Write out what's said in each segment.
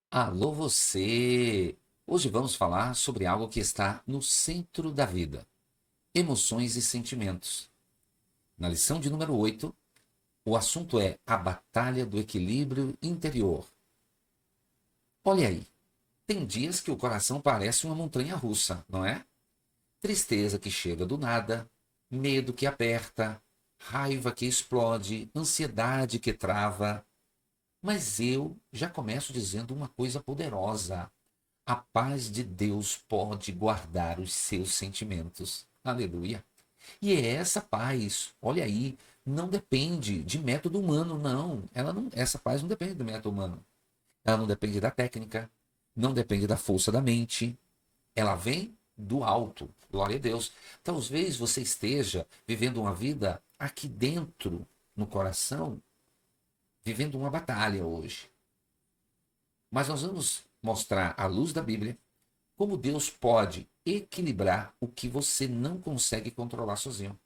Alô você! Hoje vamos falar sobre algo que está no centro da vida: emoções e sentimentos. Na lição de número 8, o assunto é a batalha do equilíbrio interior. Olha aí, tem dias que o coração parece uma montanha russa, não é? Tristeza que chega do nada, medo que aperta, raiva que explode, ansiedade que trava. Mas eu já começo dizendo uma coisa poderosa: a paz de Deus pode guardar os seus sentimentos. Aleluia. E é essa paz, olha aí, não depende de método humano, não. Essa paz não depende do método humano. Ela não depende da técnica, não depende da força da mente. Ela vem do alto. Glória a Deus. Talvez você esteja vivendo uma vida aqui dentro, no coração, vivendo uma batalha hoje. Mas nós vamos mostrar à luz da Bíblia como Deus pode equilibrar o que você não consegue controlar sozinho.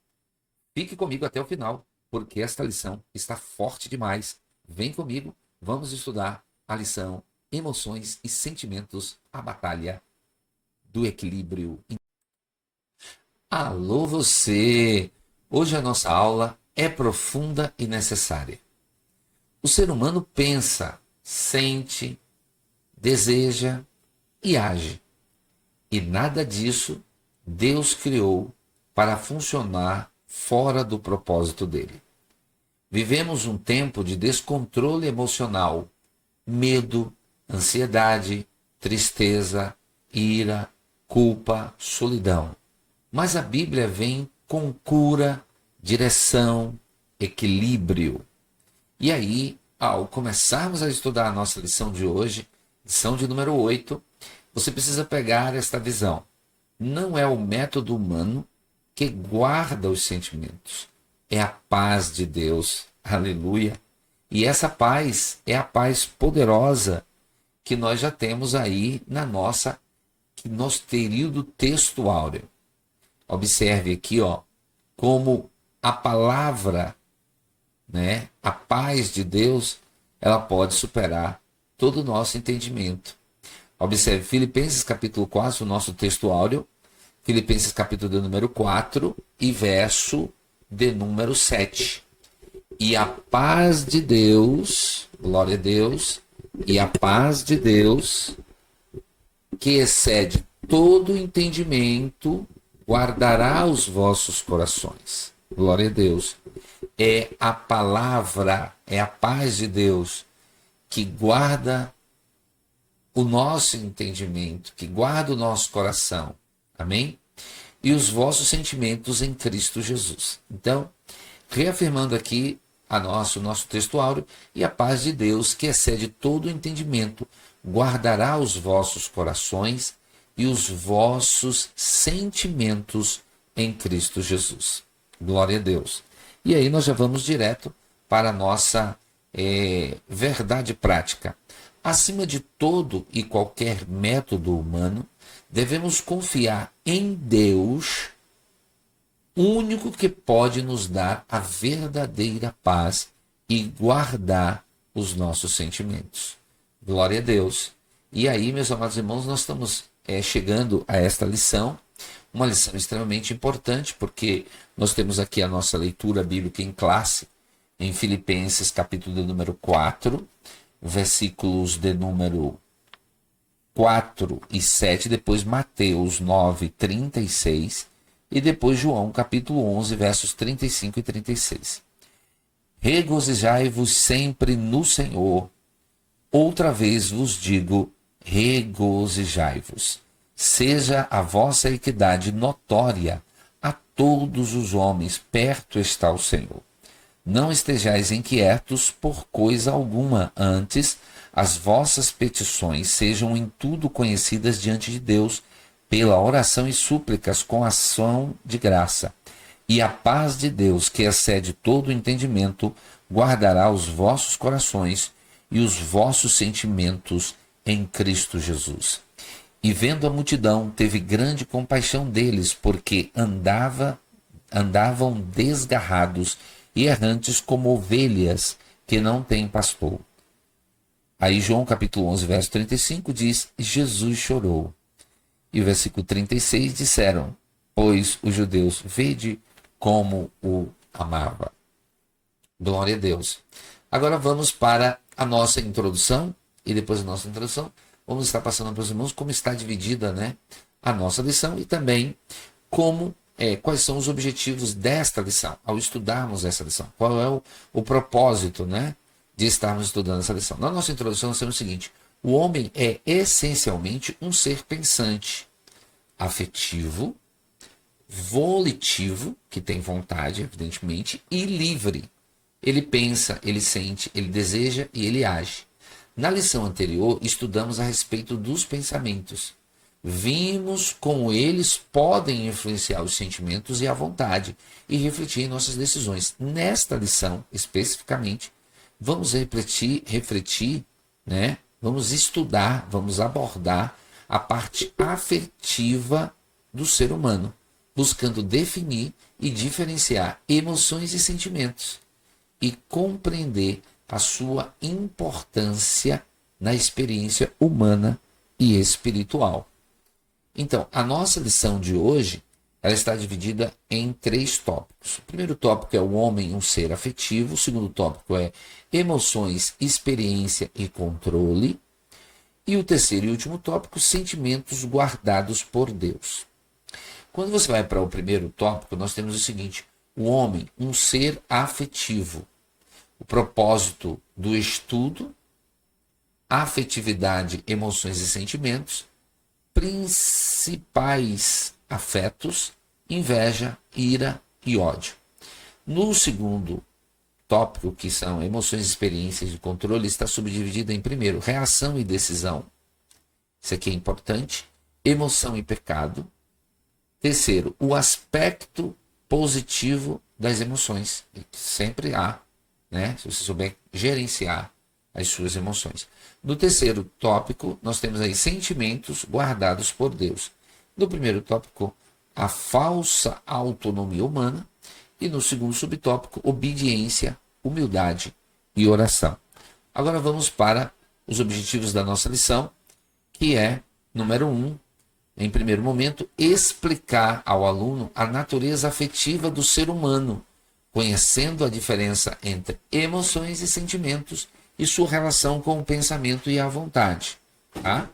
Fique comigo até o final, porque esta lição está forte demais. Vem comigo, vamos estudar a lição Emoções e Sentimentos, a Batalha do Equilíbrio. Alô você! Hoje a nossa aula é profunda e necessária. O ser humano pensa, sente, deseja e age. E nada disso Deus criou para funcionar fora do propósito dele. Vivemos um tempo de descontrole emocional, medo, ansiedade, tristeza, ira, culpa, solidão. Mas a Bíblia vem com cura, direção, equilíbrio. E aí, ao começarmos a estudar a nossa lição de hoje, lição de número 8, você precisa pegar esta visão. Não é o método humano que guarda os sentimentos. É a paz de Deus. Aleluia. E essa paz é a paz poderosa que nós já temos aí nosso período textual. Observe aqui, como a palavra, né, a paz de Deus, ela pode superar todo o nosso entendimento. Observe Filipenses capítulo 4, o nosso texto áureo, Filipenses capítulo de número 4 e verso de número 7. E a paz de Deus, glória a Deus, e a paz de Deus, que excede todo entendimento, guardará os vossos corações. Glória a Deus. É a palavra, é a paz de Deus que guarda o nosso entendimento, que guarda o nosso coração. Amém? E os vossos sentimentos em Cristo Jesus. Então, reafirmando aqui o nosso texto áureo, e a paz de Deus, que excede todo o entendimento, guardará os vossos corações e os vossos sentimentos em Cristo Jesus. Glória a Deus. E aí nós já vamos direto para a nossa verdade prática. Acima de todo e qualquer método humano, devemos confiar em Deus, único que pode nos dar a verdadeira paz e guardar os nossos sentimentos. Glória a Deus. E aí, meus amados irmãos, nós estamos chegando a esta lição, uma lição extremamente importante, porque nós temos aqui a nossa leitura bíblica em classe, em Filipenses capítulo de número 4, versículos de número 4 e 7, depois Mateus 9, 36, e depois João capítulo 11, versos 35 e 36. Regozijai-vos sempre no Senhor. Outra vez vos digo, regozijai-vos. Seja a vossa equidade notória a todos os homens, perto está o Senhor. Não estejais inquietos por coisa alguma, antes as vossas petições sejam em tudo conhecidas diante de Deus, pela oração e súplicas com ação de graça. E a paz de Deus, que excede todo o entendimento, guardará os vossos corações e os vossos sentimentos em Cristo Jesus. E vendo a multidão, teve grande compaixão deles, porque andavam desgarrados e errantes como ovelhas que não têm pastor. Aí João capítulo 11, verso 35 diz, Jesus chorou. E o versículo 36 disseram, pois os judeus, vede como o amava. Glória a Deus. Agora vamos para a nossa introdução, e depois da nossa introdução, vamos estar passando para os irmãos como está dividida, né, a nossa lição e também quais são os objetivos desta lição, ao estudarmos essa lição. Qual é o propósito, né, de estarmos estudando essa lição. Na nossa introdução nós temos o seguinte, o homem é essencialmente um ser pensante, afetivo, volitivo, que tem vontade, evidentemente, e livre. Ele pensa, ele sente, ele deseja e ele age. Na lição anterior, estudamos a respeito dos pensamentos. Vimos como eles podem influenciar os sentimentos e a vontade e refletir em nossas decisões. Nesta lição, especificamente, vamos refletir, né? Vamos estudar, vamos abordar a parte afetiva do ser humano, buscando definir e diferenciar emoções e sentimentos e compreender a sua importância na experiência humana e espiritual. Então, a nossa lição de hoje, ela está dividida em 3 tópicos. O primeiro tópico é o homem, um ser afetivo. O segundo tópico é emoções, experiência e controle. E o terceiro e último tópico, sentimentos guardados por Deus. Quando você vai para o primeiro tópico, nós temos o seguinte, o homem, um ser afetivo. O propósito do estudo, afetividade, emoções e sentimentos, principais afetos, inveja, ira e ódio. No segundo tópico, que são emoções, experiências e controle, está subdividido em primeiro, reação e decisão. Isso aqui é importante. Emoção e pecado. Terceiro, o aspecto positivo das emoções. Sempre há, né? Se você souber gerenciar as suas emoções. No terceiro tópico, nós temos aí sentimentos guardados por Deus. No primeiro tópico, a falsa autonomia humana. E no segundo subtópico, obediência, humildade e oração. Agora vamos para os objetivos da nossa lição, que é, número 1, em primeiro momento, explicar ao aluno a natureza afetiva do ser humano, conhecendo a diferença entre emoções e sentimentos e sua relação com o pensamento e a vontade. Tá?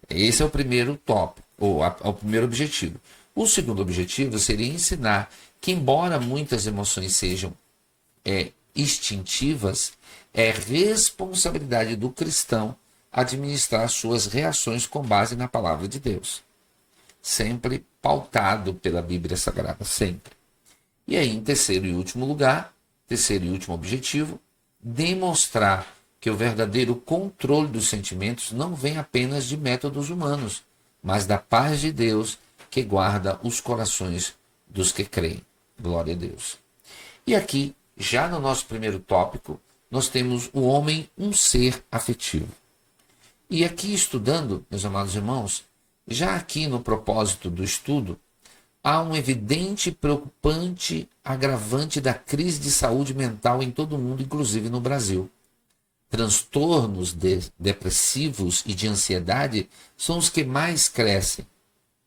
Esse é o primeiro tópico, ou o primeiro objetivo. O segundo objetivo seria ensinar que, embora muitas emoções sejam instintivas, é responsabilidade do cristão administrar suas reações com base na palavra de Deus. Sempre pautado pela Bíblia Sagrada, sempre. E aí, em terceiro e último lugar, terceiro e último objetivo, demonstrar que o verdadeiro controle dos sentimentos não vem apenas de métodos humanos, mas da paz de Deus que guarda os corações dos que creem. Glória a Deus. E aqui, já no nosso primeiro tópico, nós temos o homem, um ser afetivo. E aqui estudando, meus amados irmãos, já aqui no propósito do estudo, há um evidente e preocupante agravante da crise de saúde mental em todo o mundo, inclusive no Brasil. Transtornos depressivos e de ansiedade são os que mais crescem.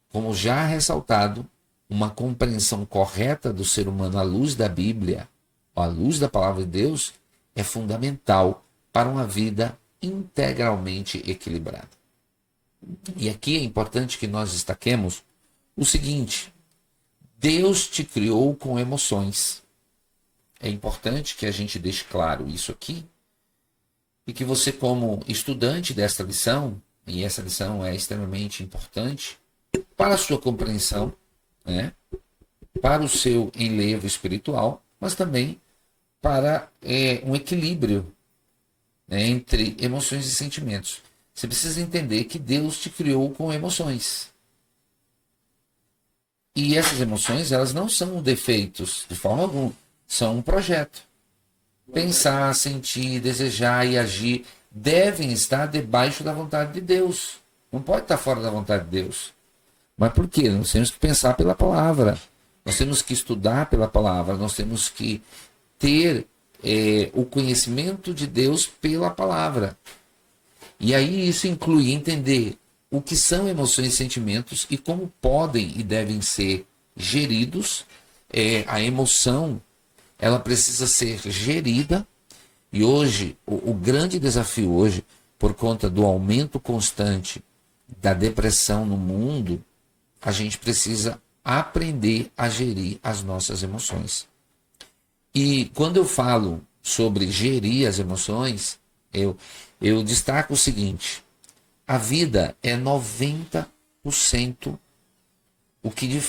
Como já ressaltado, uma compreensão correta do ser humano à luz da Bíblia, à luz da palavra de Deus, é fundamental para uma vida integralmente equilibrada. E aqui é importante que nós destaquemos o seguinte: Deus te criou com emoções. É importante que a gente deixe claro isso aqui e que você, como estudante desta lição, e essa lição é extremamente importante para a sua compreensão, né, para o seu enlevo espiritual, mas também para um equilíbrio, né, entre emoções e sentimentos. Você precisa entender que Deus te criou com emoções. E essas emoções, elas não são defeitos, de forma alguma. São um projeto. Pensar, sentir, desejar e agir devem estar debaixo da vontade de Deus. Não pode estar fora da vontade de Deus. Mas por quê? Nós temos que pensar pela palavra. Nós temos que estudar pela palavra. Nós temos que ter o conhecimento de Deus pela palavra. E aí isso inclui entender o que são emoções e sentimentos e como podem e devem ser geridos. A emoção, ela precisa ser gerida. E hoje, o grande desafio hoje, por conta do aumento constante da depressão no mundo, a gente precisa aprender a gerir as nossas emoções. E quando eu falo sobre gerir as emoções, eu destaco o seguinte: a vida é 90% o que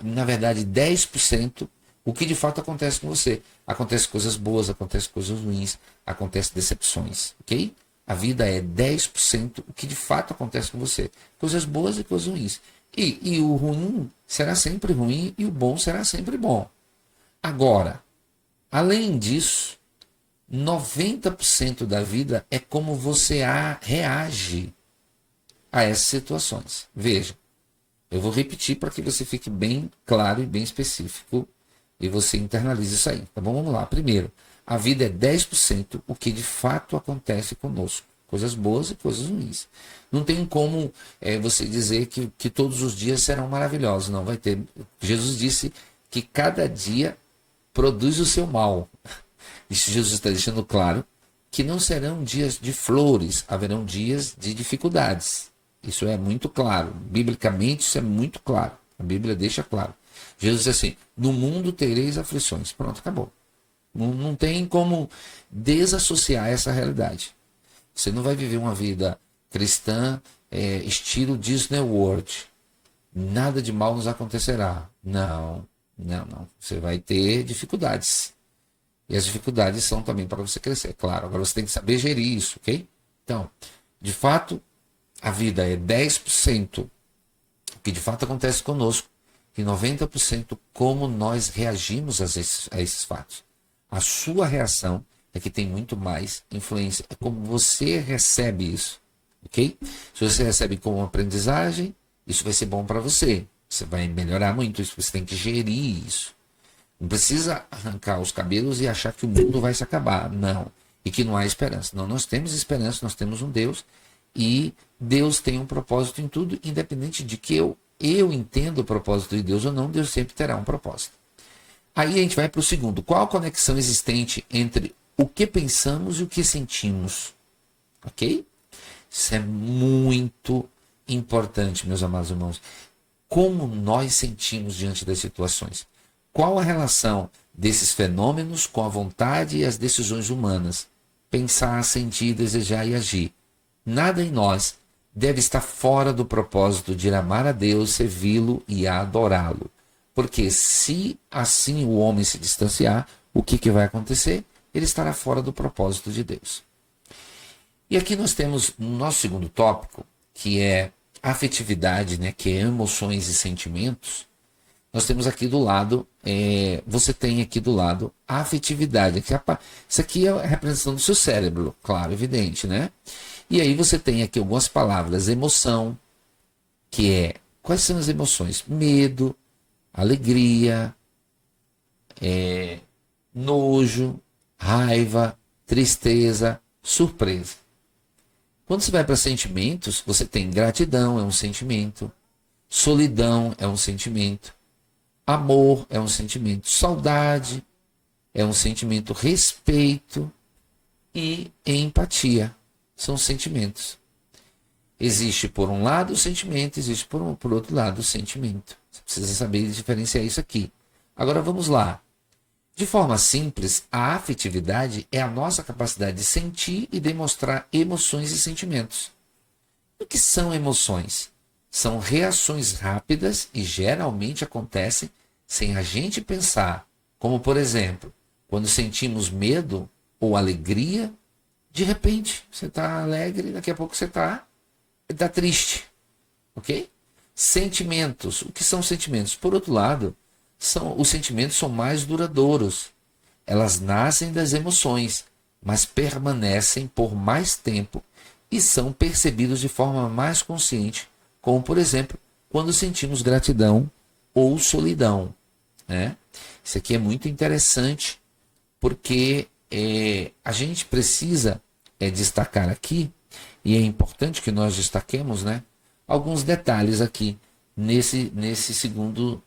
na verdade 10% o que de fato acontece com você. Acontece coisas boas, acontece coisas ruins, acontece decepções, ok? A vida é 10% o que de fato acontece com você. Coisas boas e coisas ruins. E o ruim será sempre ruim e o bom será sempre bom. Agora, além disso, 90% da vida é como você reage a essas situações. Veja, eu vou repetir para que você fique bem claro e bem específico e você internalize isso aí. Tá bom? Vamos lá. Primeiro, a vida é 10% o que de fato acontece conosco. Coisas boas e coisas ruins. Não tem como você dizer que todos os dias serão maravilhosos. Não, vai ter. Jesus disse que cada dia produz o seu mal. Isso Jesus está deixando claro que não serão dias de flores, haverão dias de dificuldades. Isso é muito claro. Biblicamente, isso é muito claro. A Bíblia deixa claro. Jesus diz assim: no mundo tereis aflições. Pronto, acabou. Não tem como desassociar essa realidade. Você não vai viver uma vida cristã estilo Disney World. Nada de mal nos acontecerá. Não. Você vai ter dificuldades. E as dificuldades são também para você crescer, claro. Agora você tem que saber gerir isso, ok? Então, de fato, a vida é 10% o que de fato acontece conosco e 90% como nós reagimos a esses fatos. A sua reação é que tem muito mais influência. É como você recebe isso, ok? Se você recebe como uma aprendizagem, isso vai ser bom para você. Você vai melhorar muito isso, você tem que gerir isso. Não precisa arrancar os cabelos e achar que o mundo vai se acabar. Não. E que não há esperança. Não, nós temos esperança, nós temos um Deus. E Deus tem um propósito em tudo, independente de que eu entenda o propósito de Deus ou não, Deus sempre terá um propósito. Aí a gente vai para o segundo. Qual a conexão existente entre o que pensamos e o que sentimos? Ok? Isso é muito importante, meus amados irmãos. Como nós sentimos diante das situações? Qual a relação desses fenômenos com a vontade e as decisões humanas? Pensar, sentir, desejar e agir. Nada em nós deve estar fora do propósito de amar a Deus, servi-lo e adorá-lo. Porque se assim o homem se distanciar, o que vai acontecer? Ele estará fora do propósito de Deus. E aqui nós temos no nosso segundo tópico, que é afetividade, né, que é emoções e sentimentos. Nós temos aqui do lado, você tem aqui do lado a afetividade. Isso aqui é a representação do seu cérebro, claro, evidente, né? E aí você tem aqui algumas palavras: emoção, que é, quais são as emoções? Medo, alegria, nojo, raiva, tristeza, surpresa. Quando você vai para sentimentos, você tem gratidão, é um sentimento, solidão é um sentimento, amor é um sentimento, saudade é um sentimento, respeito e empatia são sentimentos. Existe por um lado o sentimento, existe por outro lado o sentimento. Você precisa saber diferenciar isso aqui. Agora vamos lá. De forma simples, a afetividade é a nossa capacidade de sentir e demonstrar emoções e sentimentos. O que são emoções? São reações rápidas e geralmente acontecem sem a gente pensar. Como, por exemplo, quando sentimos medo ou alegria, de repente você está alegre e daqui a pouco você está triste. Ok? Sentimentos. O que são sentimentos? Por outro lado, os sentimentos são mais duradouros. Elas nascem das emoções, mas permanecem por mais tempo e são percebidos de forma mais consciente, como, por exemplo, quando sentimos gratidão ou solidão. Né? Isso aqui é muito interessante, porque a gente precisa destacar aqui E é importante que nós destaquemos, né, alguns detalhes aqui nesse segundo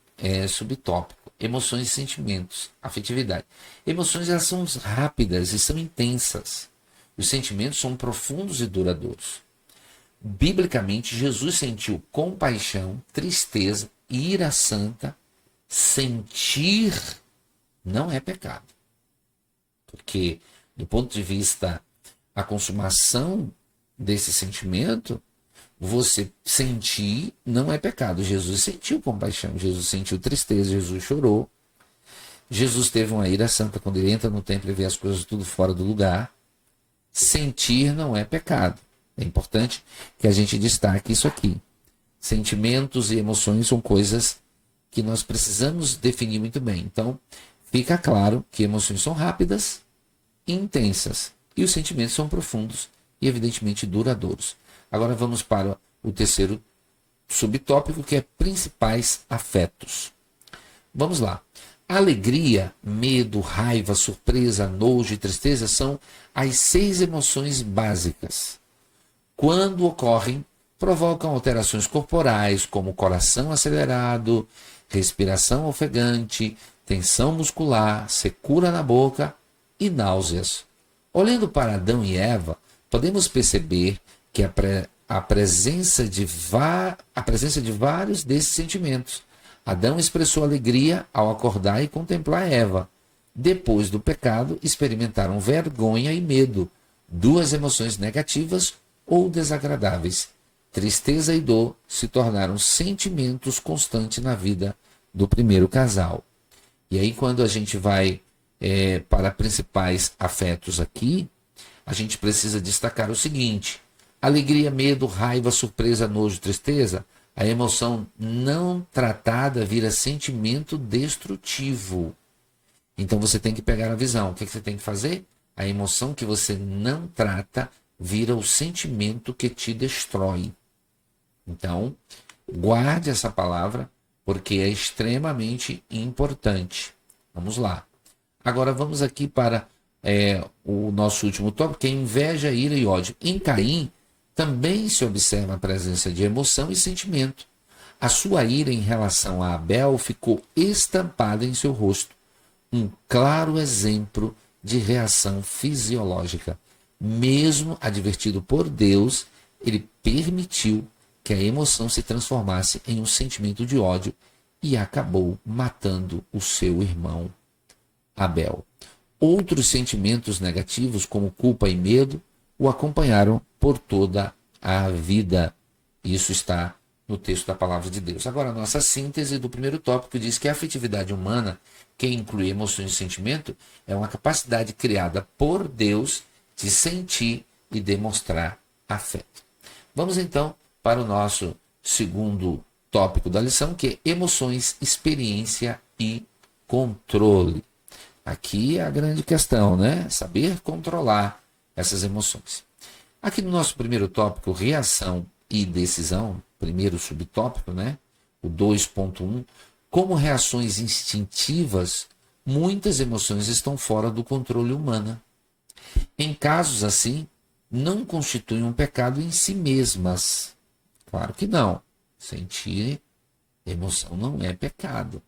subtópico. Emoções e sentimentos, afetividade. Emoções, elas são rápidas e são intensas. Os sentimentos são profundos e duradouros. Biblicamente, Jesus sentiu compaixão, tristeza e ira santa. Sentir não é pecado. Porque, do ponto de vista da consumação desse sentimento, você sentir não é pecado. Jesus sentiu compaixão, Jesus sentiu tristeza, Jesus chorou. Jesus teve uma ira santa quando ele entra no templo e vê as coisas tudo fora do lugar. Sentir não é pecado. É importante que a gente destaque isso aqui. Sentimentos e emoções são coisas que nós precisamos definir muito bem. Então, fica claro que emoções são rápidas e intensas. E os sentimentos são profundos e, evidentemente, duradouros. Agora vamos para o terceiro subtópico, que é principais afetos. Vamos lá. Alegria, medo, raiva, surpresa, nojo e tristeza são as 6 emoções básicas. Quando ocorrem, provocam alterações corporais, como coração acelerado, respiração ofegante, tensão muscular, secura na boca e náuseas. Olhando para Adão e Eva, podemos perceber que a presença de vários desses sentimentos. Adão expressou alegria ao acordar e contemplar Eva. Depois do pecado, experimentaram vergonha e medo, 2 emoções negativas ou desagradáveis. Tristeza e dor se tornaram sentimentos constantes na vida do primeiro casal. E aí, quando a gente vai para principais afetos aqui, a gente precisa destacar o seguinte: alegria, medo, raiva, surpresa, nojo, tristeza. A emoção não tratada vira sentimento destrutivo. Então você tem que pegar a visão. O que você tem que fazer? A emoção que você não trata vira o sentimento que te destrói. Então, guarde essa palavra, porque é extremamente importante. Vamos lá. Agora vamos aqui para o nosso último tópico, que é inveja, ira e ódio. Em Caim, também se observa a presença de emoção e sentimento. A sua ira em relação a Abel ficou estampada em seu rosto. Um claro exemplo de reação fisiológica. Mesmo advertido por Deus, ele permitiu que a emoção se transformasse em um sentimento de ódio e acabou matando o seu irmão Abel. Outros sentimentos negativos, como culpa e medo, o acompanharam por toda a vida. Isso está no texto da palavra de Deus. Agora, a nossa síntese do primeiro tópico diz que a afetividade humana, que inclui emoções e sentimento, é uma capacidade criada por Deus de sentir e demonstrar afeto. Vamos então para o nosso segundo tópico da lição, que é emoções, experiência e controle. Aqui é a grande questão, né? Saber controlar essas emoções. Aqui no nosso primeiro tópico, reação e decisão, primeiro subtópico, né? O 2.1, como reações instintivas, muitas emoções estão fora do controle humano. Em casos assim, não constituem um pecado em si mesmas. Claro que não. Sentir emoção não é pecado,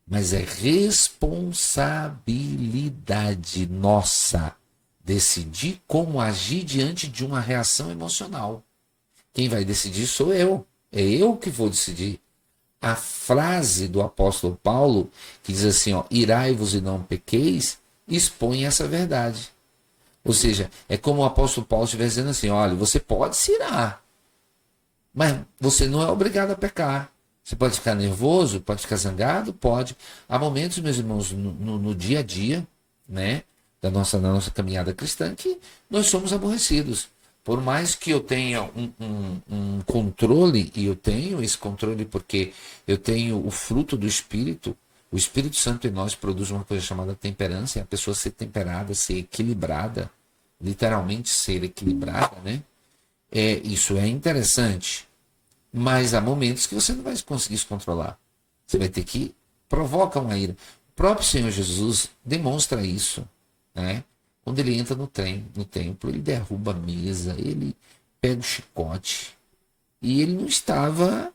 mas é responsabilidade nossa decidir como agir diante de uma reação emocional. Quem vai decidir sou eu. É eu que vou decidir. A frase do apóstolo Paulo, que diz assim, ó, irai-vos e não pequeis, expõe essa verdade. Ou seja, é como o apóstolo Paulo estivesse dizendo assim, olha, você pode se irar, mas você não é obrigado a pecar. Você pode ficar nervoso, pode ficar zangado, pode. Há momentos, meus irmãos, no dia a dia, né, da nossa caminhada cristã, que nós somos aborrecidos. Por mais que eu tenha um controle, e eu tenho esse controle porque eu tenho o fruto do Espírito, o Espírito Santo em nós produz uma coisa chamada temperança, e a pessoa ser temperada, ser equilibrada, literalmente ser equilibrada, né? Isso é interessante, mas há momentos que você não vai conseguir se controlar. Você vai ter que provocar uma ira. O próprio Senhor Jesus demonstra isso, né? Quando ele entra no templo, ele derruba a mesa, ele pega o chicote e ele não estava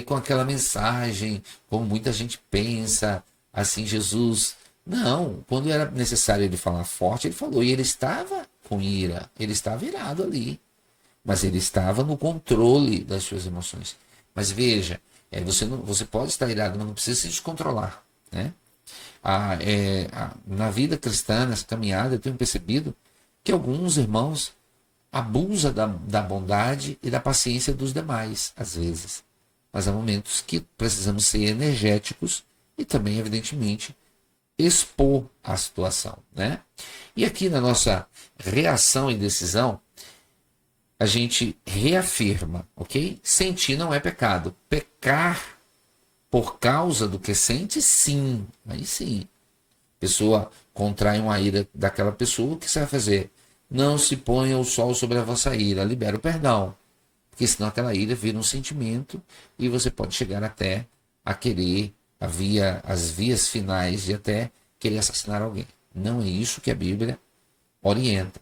com aquela mensagem, como muita gente pensa, assim, Jesus. Não, quando era necessário ele falar forte, ele falou, e ele estava com ira, ele estava irado ali, mas ele estava no controle das suas emoções. Mas veja, você pode estar irado, mas não precisa se descontrolar, né? Na vida cristã, nessa caminhada, eu tenho percebido que alguns irmãos abusam da bondade e da paciência dos demais, às vezes. Mas há momentos que precisamos ser energéticos e também, evidentemente, expor a situação, né? E aqui na nossa reação e decisão, a gente reafirma, ok? Sentir não é pecado. Pecar por causa do que sente, sim. Aí sim. A pessoa contrai uma ira daquela pessoa, o que você vai fazer? Não se ponha o sol sobre a vossa ira, libera o perdão. Porque senão aquela ira vira um sentimento e você pode chegar até a querer as vias finais de até querer assassinar alguém. Não é isso que a Bíblia orienta.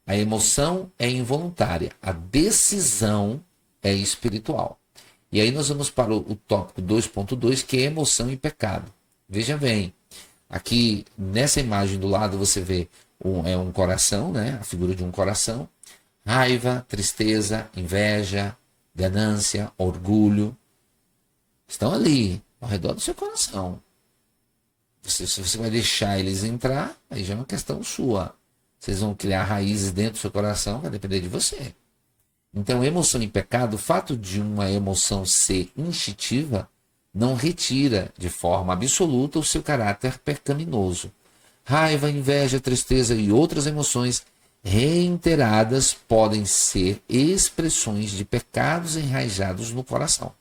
A emoção é involuntária, a decisão é espiritual. E aí nós vamos para o tópico 2.2, que é emoção e pecado. Veja bem, aqui nessa imagem do lado você vê um coração, né? A figura de um coração. Raiva, tristeza, inveja, ganância, orgulho, estão ali, ao redor do seu coração. Se você vai deixar eles entrar, aí já é uma questão sua. Vocês vão criar raízes dentro do seu coração, vai depender de você. Então, emoção e pecado, o fato de uma emoção ser instintiva, não retira de forma absoluta o seu caráter pecaminoso. Raiva, inveja, tristeza e outras emoções reiteradas podem ser expressões de pecados enraizados no coração.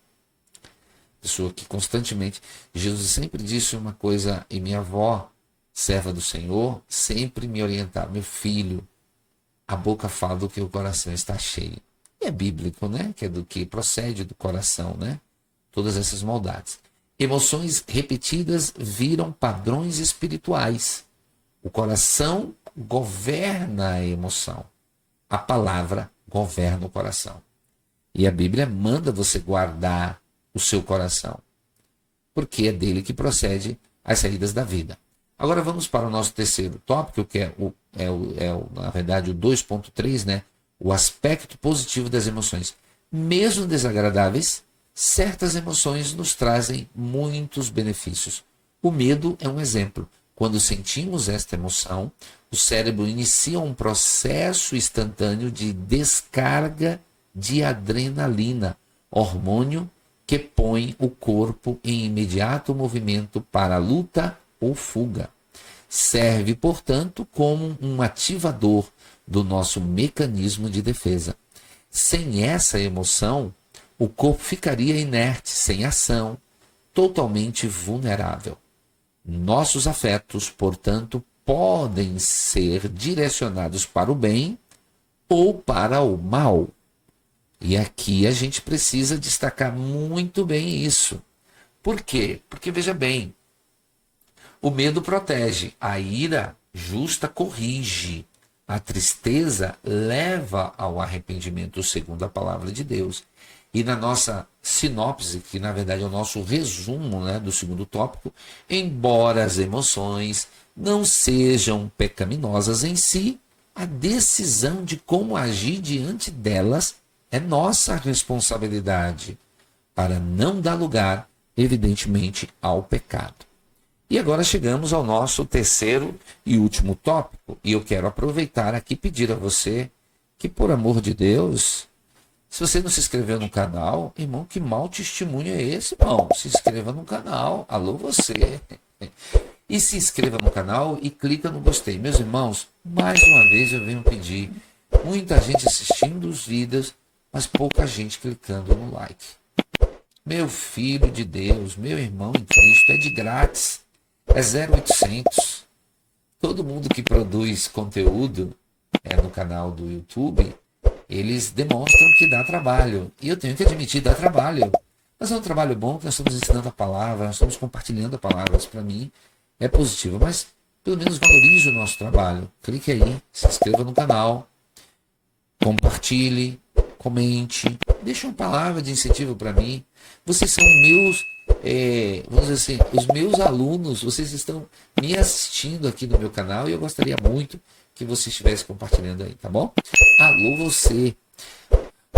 Pessoa que constantemente... Jesus sempre disse uma coisa, e minha avó, serva do Senhor, sempre me orientava: meu filho, a boca fala do que o coração está cheio. E é bíblico, né? Que é do que procede do coração, né? Todas essas maldades. Emoções repetidas viram padrões espirituais. O coração governa a emoção. A palavra governa o coração. E a Bíblia manda você guardar o seu coração, porque é dele que procede as saídas da vida. Agora vamos para o nosso terceiro tópico, que na verdade o 2.3, né? O aspecto positivo das emoções. Mesmo desagradáveis, certas emoções nos trazem muitos benefícios. O medo é um exemplo. Quando sentimos esta emoção, o cérebro inicia um processo instantâneo de descarga de adrenalina, hormônio que põe o corpo em imediato movimento para luta ou fuga. Serve, portanto, como um ativador do nosso mecanismo de defesa. Sem essa emoção, o corpo ficaria inerte, sem ação, totalmente vulnerável. Nossos afetos, portanto, podem ser direcionados para o bem ou para o mal. E aqui a gente precisa destacar muito bem isso. Por quê? Porque, veja bem, o medo protege, a ira justa corrige, a tristeza leva ao arrependimento, segundo a palavra de Deus. E na nossa sinopse, que na verdade é o nosso resumo, né, do segundo tópico, embora as emoções não sejam pecaminosas em si, a decisão de como agir diante delas é nossa responsabilidade, para não dar lugar, evidentemente, ao pecado. E agora chegamos ao nosso terceiro e último tópico, e eu quero aproveitar aqui e pedir a você que, por amor de Deus, se você não se inscreveu no canal, irmão, que mau testemunho é esse, irmão? Se inscreva no canal. Alô, você. E se inscreva no canal e clica no gostei. Meus irmãos, mais uma vez eu venho pedir. Muita gente assistindo os vídeos, mas pouca gente clicando no like. Meu filho de Deus, meu irmão em Cristo, é de grátis. É 0800. Todo mundo que produz conteúdo no canal do YouTube, eles demonstram que dá trabalho. E eu tenho que admitir, dá trabalho. Mas é um trabalho bom, que nós estamos ensinando a palavra, nós estamos compartilhando a palavra. Isso para mim é positivo. Mas pelo menos valorize o nosso trabalho. Clique aí, se inscreva no canal, compartilhe, comente, deixe uma palavra de incentivo para mim. Vocês são meus, vamos dizer assim, os meus alunos, vocês estão me assistindo aqui no meu canal e eu gostaria muito que você estivesse compartilhando aí, tá bom? Alô você!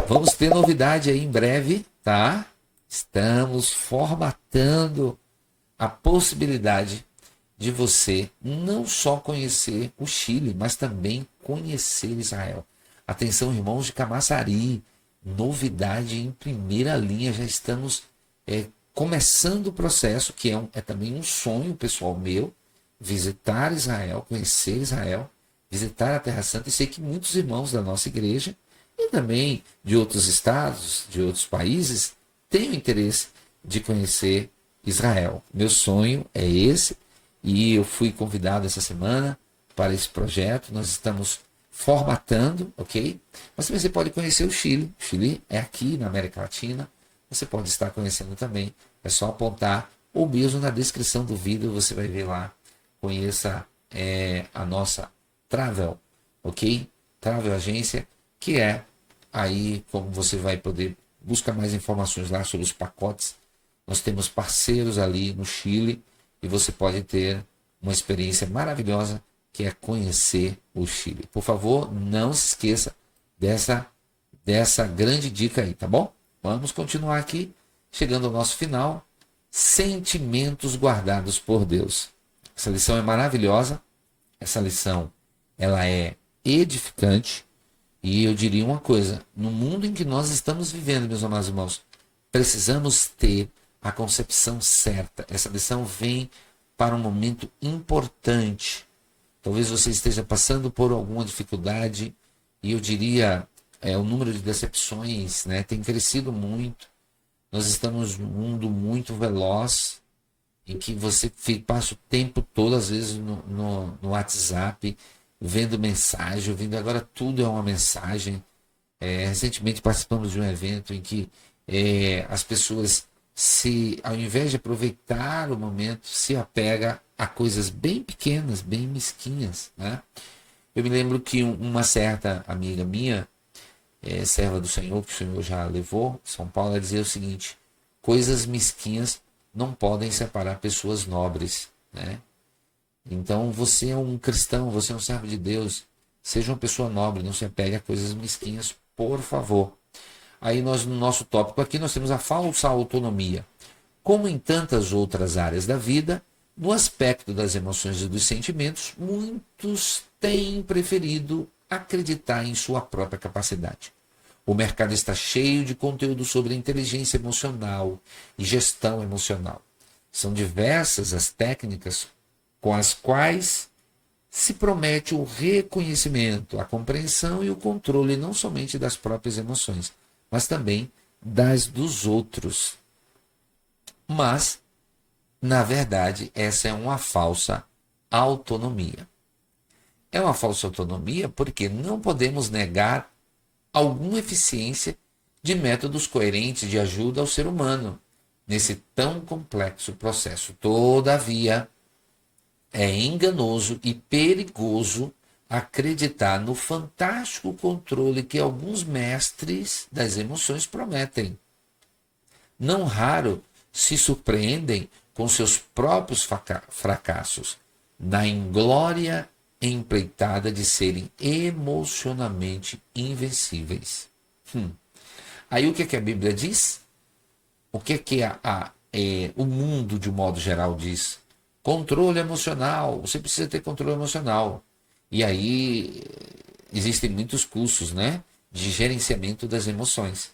Vamos ter novidade aí em breve, tá? Estamos formatando a possibilidade de você não só conhecer o Chile, mas também conhecer Israel. Atenção, irmãos de Camaçari, novidade em primeira linha, já estamos começando o processo, que é também um sonho pessoal meu, visitar Israel, conhecer Israel, visitar a Terra Santa, e sei que muitos irmãos da nossa igreja e também de outros estados, de outros países, têm o interesse de conhecer Israel. Meu sonho é esse, e eu fui convidado essa semana para esse projeto. Nós estamos formatando, ok? Mas também você pode conhecer o Chile. O Chile é aqui na América Latina. Você pode estar conhecendo também. É só apontar, ou mesmo na descrição do vídeo você vai ver lá. Conheça a nossa Travel, ok? Travel Agência, que é aí como você vai poder buscar mais informações lá sobre os pacotes. Nós temos parceiros ali no Chile e você pode ter uma experiência maravilhosa, que é conhecer o Chile. Por favor, não se esqueça dessa grande dica aí, tá bom? Vamos continuar aqui, chegando ao nosso final. Sentimentos guardados por Deus. Essa lição é maravilhosa. Essa lição, ela é edificante. E eu diria uma coisa: no mundo em que nós estamos vivendo, meus amados irmãos, precisamos ter a concepção certa. Essa lição vem para um momento importante. Talvez você esteja passando por alguma dificuldade, e eu diria, o número de decepções, né, tem crescido muito. Nós estamos num mundo muito veloz, em que você passa o tempo todo, às vezes, no WhatsApp, vendo mensagem, ouvindo. Agora tudo é uma mensagem. Recentemente participamos de um evento em que as pessoas, ao invés de aproveitar o momento, se apega a coisas bem pequenas, bem mesquinhas, né? Eu me lembro que uma certa amiga minha, serva do Senhor, que o Senhor já levou, São Paulo, ela dizia o seguinte: coisas mesquinhas não podem separar pessoas nobres, né? Então você é um cristão, você é um servo de Deus, seja uma pessoa nobre, não se apegue a coisas mesquinhas, por favor. Aí no nosso tópico aqui nós temos a falsa autonomia. Como em tantas outras áreas da vida, no aspecto das emoções e dos sentimentos, muitos têm preferido acreditar em sua própria capacidade. O mercado está cheio de conteúdo sobre inteligência emocional e gestão emocional. São diversas as técnicas com as quais se promete o reconhecimento, a compreensão e o controle não somente das próprias emoções, mas também das dos outros. Mas, na verdade, essa é uma falsa autonomia. É uma falsa autonomia porque não podemos negar alguma eficiência de métodos coerentes de ajuda ao ser humano nesse tão complexo processo. Todavia, é enganoso e perigoso acreditar no fantástico controle que alguns mestres das emoções prometem. Não raro se surpreendem com seus próprios fracassos, na inglória empreitada de serem emocionalmente invencíveis. Aí o que a Bíblia diz? O que o mundo, de um modo geral, diz? Controle emocional. Você precisa ter controle emocional. E aí existem muitos cursos, né, de gerenciamento das emoções.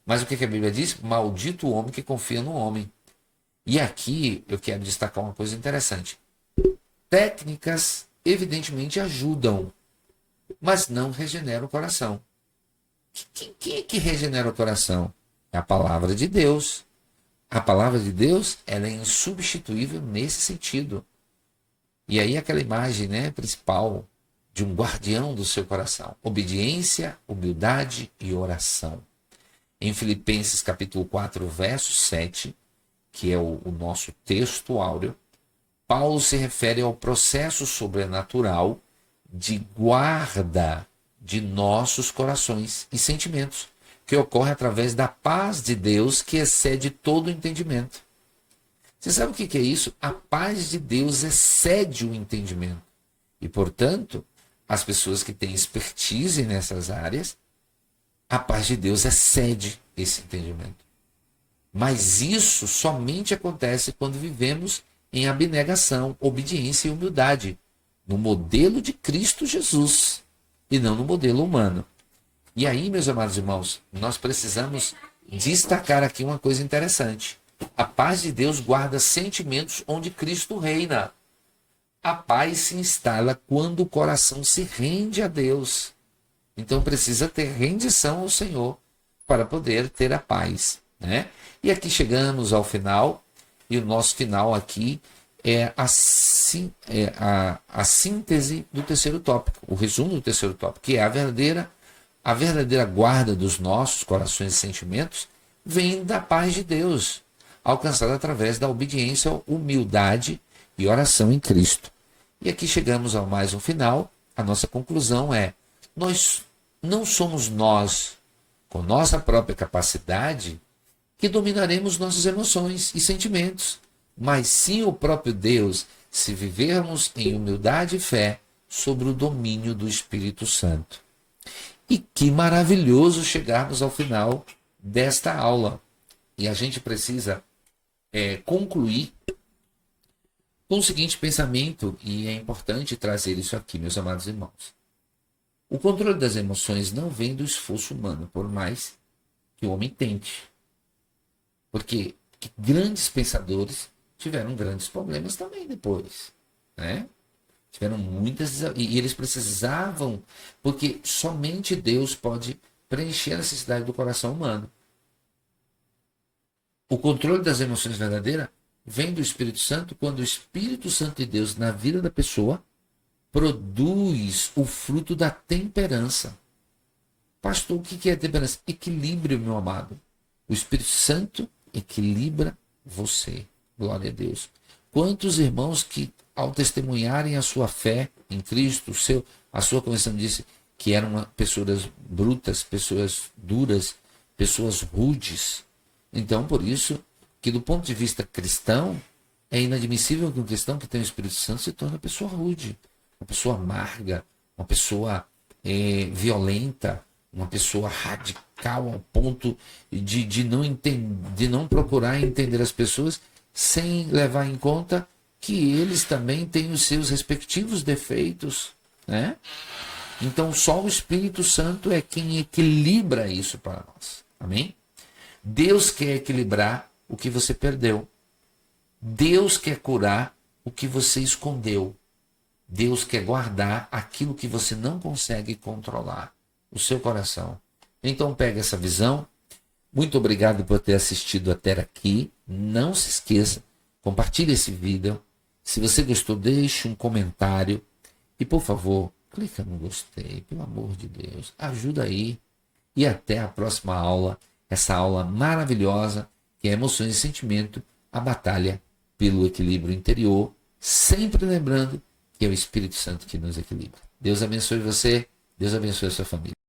Mas o que a Bíblia diz? Maldito o homem que confia no homem. E aqui eu quero destacar uma coisa interessante. Técnicas evidentemente ajudam, mas não regeneram o coração. Quem é que regenera o coração? É a palavra de Deus. A palavra de Deus, ela é insubstituível nesse sentido. E aí aquela imagem, né, principal de um guardião do seu coração. Obediência, humildade e oração. Em Filipenses capítulo 4, verso 7, que é o nosso texto áureo, Paulo se refere ao processo sobrenatural de guarda de nossos corações e sentimentos, que ocorre através da paz de Deus que excede todo o entendimento. Você sabe o que é isso? A paz de Deus excede o entendimento. E, portanto, as pessoas que têm expertise nessas áreas, a paz de Deus excede esse entendimento. Mas isso somente acontece quando vivemos em abnegação, obediência e humildade, no modelo de Cristo Jesus e não no modelo humano. E aí, meus amados irmãos, nós precisamos destacar aqui uma coisa interessante. A paz de Deus guarda sentimentos onde Cristo reina. A paz se instala quando o coração se rende a Deus. Então precisa ter rendição ao Senhor para poder ter a paz, né? E aqui chegamos ao final, e o nosso final aqui é a síntese do terceiro tópico, o resumo do terceiro tópico, que é a verdadeira guarda dos nossos corações e sentimentos vem da paz de Deus, alcançada através da obediência, humildade e oração em Cristo. E aqui chegamos a mais um final. A nossa conclusão é: não somos nós, com nossa própria capacidade, que dominaremos nossas emoções e sentimentos, mas sim o próprio Deus, se vivermos em humildade e fé sobre o domínio do Espírito Santo. E que maravilhoso chegarmos ao final desta aula. E a gente precisa concluir com o seguinte pensamento, e é importante trazer isso aqui, meus amados irmãos. O controle das emoções não vem do esforço humano, por mais que o homem tente. Porque grandes pensadores tiveram grandes problemas também depois, né? Tiveram muitas, e eles precisavam, porque somente Deus pode preencher a necessidade do coração humano. O controle das emoções verdadeira vem do Espírito Santo quando o Espírito Santo de Deus na vida da pessoa produz o fruto da temperança. Pastor, o que é temperança? Equilíbrio, meu amado. O Espírito Santo equilibra você. Glória a Deus. Quantos irmãos que, ao testemunharem a sua fé em Cristo, a sua conversão, disse que eram pessoas brutas, pessoas duras, pessoas rudes. Então, por isso, que do ponto de vista cristão, é inadmissível que um cristão que tem o Espírito Santo se torne uma pessoa rude, uma pessoa amarga, uma pessoa violenta, uma pessoa radical ao ponto de não procurar entender as pessoas sem levar em conta que eles também têm os seus respectivos defeitos, né? Então só o Espírito Santo é quem equilibra isso para nós. Amém? Deus quer equilibrar o que você perdeu. Deus quer curar o que você escondeu. Deus quer guardar aquilo que você não consegue controlar, o seu coração. Então pega essa visão. Muito obrigado por ter assistido até aqui. Não se esqueça, compartilhe esse vídeo. Se você gostou, deixe um comentário. E por favor, clica no gostei, pelo amor de Deus. Ajuda aí. E até a próxima aula. Essa aula maravilhosa que é emoções e sentimento, a batalha pelo equilíbrio interior. Sempre lembrando que é o Espírito Santo que nos equilibra. Deus abençoe você. Deus abençoe a sua família.